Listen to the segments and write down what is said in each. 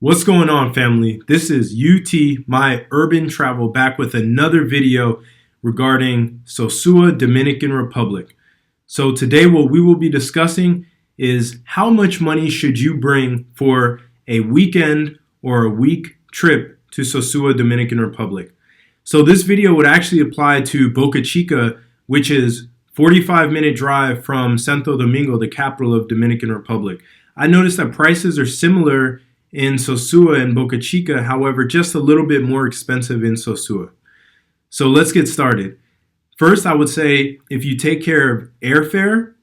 What's going on, family? This is UT, my urban travel, back with another video regarding Sosua, Dominican Republic. So today what we will be discussing is how much money should you bring for a weekend or a week trip to Sosua, Dominican Republic. So this video would actually apply to Boca Chica, which is 45-minute drive from Santo Domingo, the capital of Dominican Republic. I noticed that prices are similar in Sosua and Boca Chica, however, just a little bit more expensive in Sosua. So let's get started. First, I would say if you take care of airfare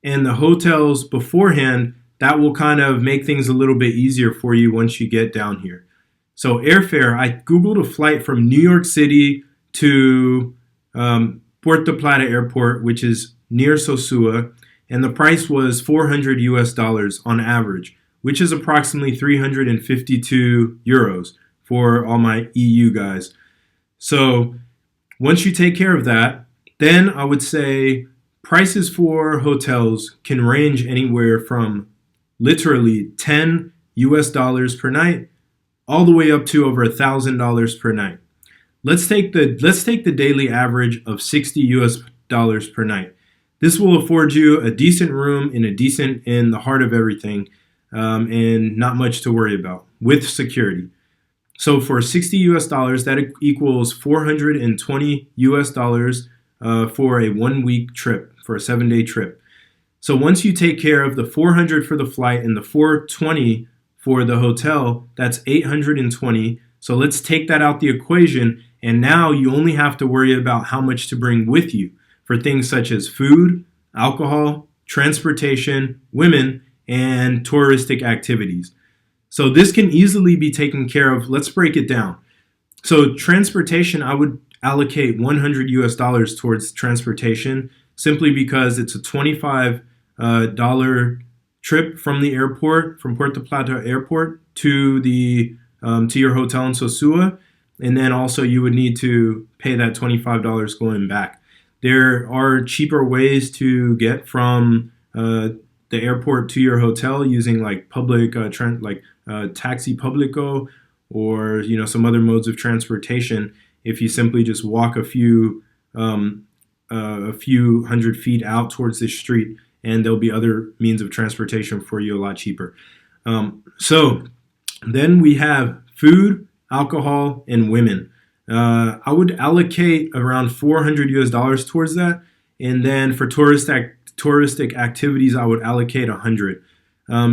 and the hotels beforehand, that will kind of make things a little bit easier for you once you get down here. So airfare, I Googled a flight from New York City to Puerto Plata Airport, which is near Sosua, and the price was $400 US on average, which is approximately 352 euros for all my EU guys. So once you take care of that, then I would say prices for hotels can range anywhere from literally $10 US per night all the way up to over $1,000 per night. Let's take the daily average of $60 US per night. This will afford you a decent room in the heart of everything. And not much to worry about with security. So for $60 US, that equals $420 US for a 1 week trip, for a 7-day trip. So once you take care of the $400 for the flight and the $420 for the hotel, that's $820. So let's take that out the equation. And now you only have to worry about how much to bring with you for things such as food, alcohol, transportation, women, and touristic activities. So this can easily be taken care of. Let's break it down. So transportation, I would allocate $100 US towards transportation simply because it's a $25 trip from the airport, from Puerto Plata Airport to your hotel in Sosua, and then also you would need to pay that $25 going back. There are cheaper ways to get from the airport to your hotel using like public taxi publico or some other modes of transportation. If you simply just walk a few hundred feet out towards this street, and there'll be other means of transportation for you a lot cheaper. So then we have food, alcohol, and women. I would allocate around $400 US towards that, and then for touristic activities, I would allocate 100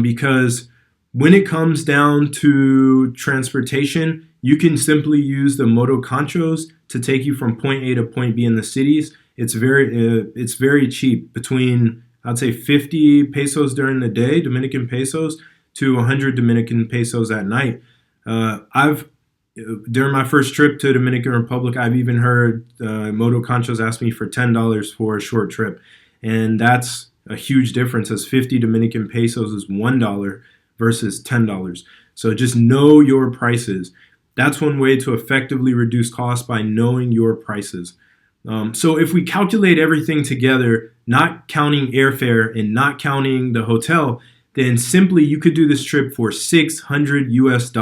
because when it comes down to transportation, you can simply use the motoconchos to take you from point A to point B in the cities. It's very cheap, between I'd say 50 pesos during the day, Dominican pesos, to 100 Dominican pesos at night. During my first trip to Dominican Republic, I've even heard motoconchos ask me for $10 for a short trip. And that's a huge difference, as 50 Dominican pesos is $1 versus $10. So just know your prices. That's one way to effectively reduce costs, by knowing your prices. So if we calculate everything together, not counting airfare and not counting the hotel, then simply you could do this trip for $600 US.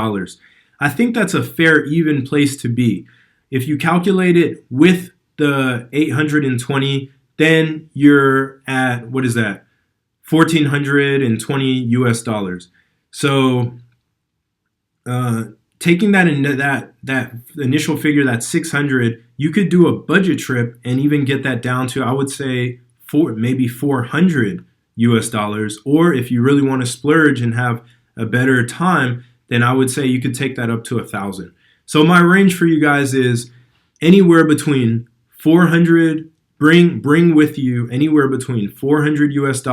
I think that's a fair, even place to be. If you calculate it with the 820, then you're at, what is that? $1,420 US. So taking that into that initial figure, that 600, you could do a budget trip and even get that down to, I would say, maybe $400 US. Or if you really want to splurge and have a better time, then I would say you could take that up to 1,000. So my range for you guys is anywhere between 400. Bring with you anywhere between $400 US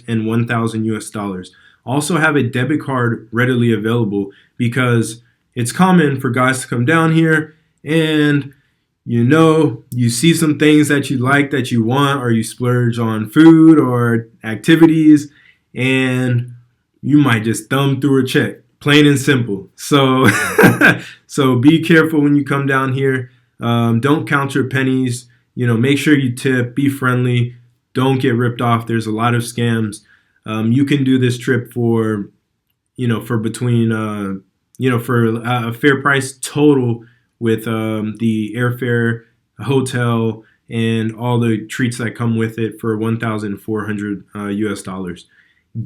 and $1,000 US. Also have a debit card readily available, because it's common for guys to come down here and you see some things that you like, that you want, or you splurge on food or activities, and you might just thumb through a check, plain and simple. So so be careful when you come down here. Don't count your pennies. Make sure you tip, be friendly, don't get ripped off. There's a lot of scams. You can do this trip for between for a fair price total with the airfare, hotel, and all the treats that come with it for 1,400 US dollars.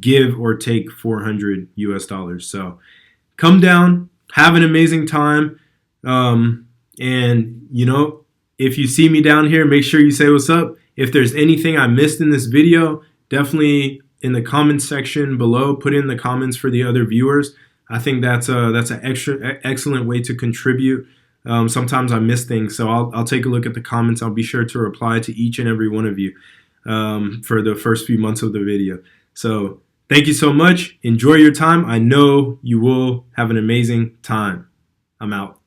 Give or take 400 US dollars. So come down, have an amazing time. And if you see me down here, make sure you say what's up. If there's anything I missed in this video, definitely in the comments section below, put in the comments for the other viewers. I think that's an excellent way to contribute. Sometimes I miss things, so I'll take a look at the comments. I'll be sure to reply to each and every one of you for the first few months of the video. So thank you so much. Enjoy your time. I know you will have an amazing time. I'm out.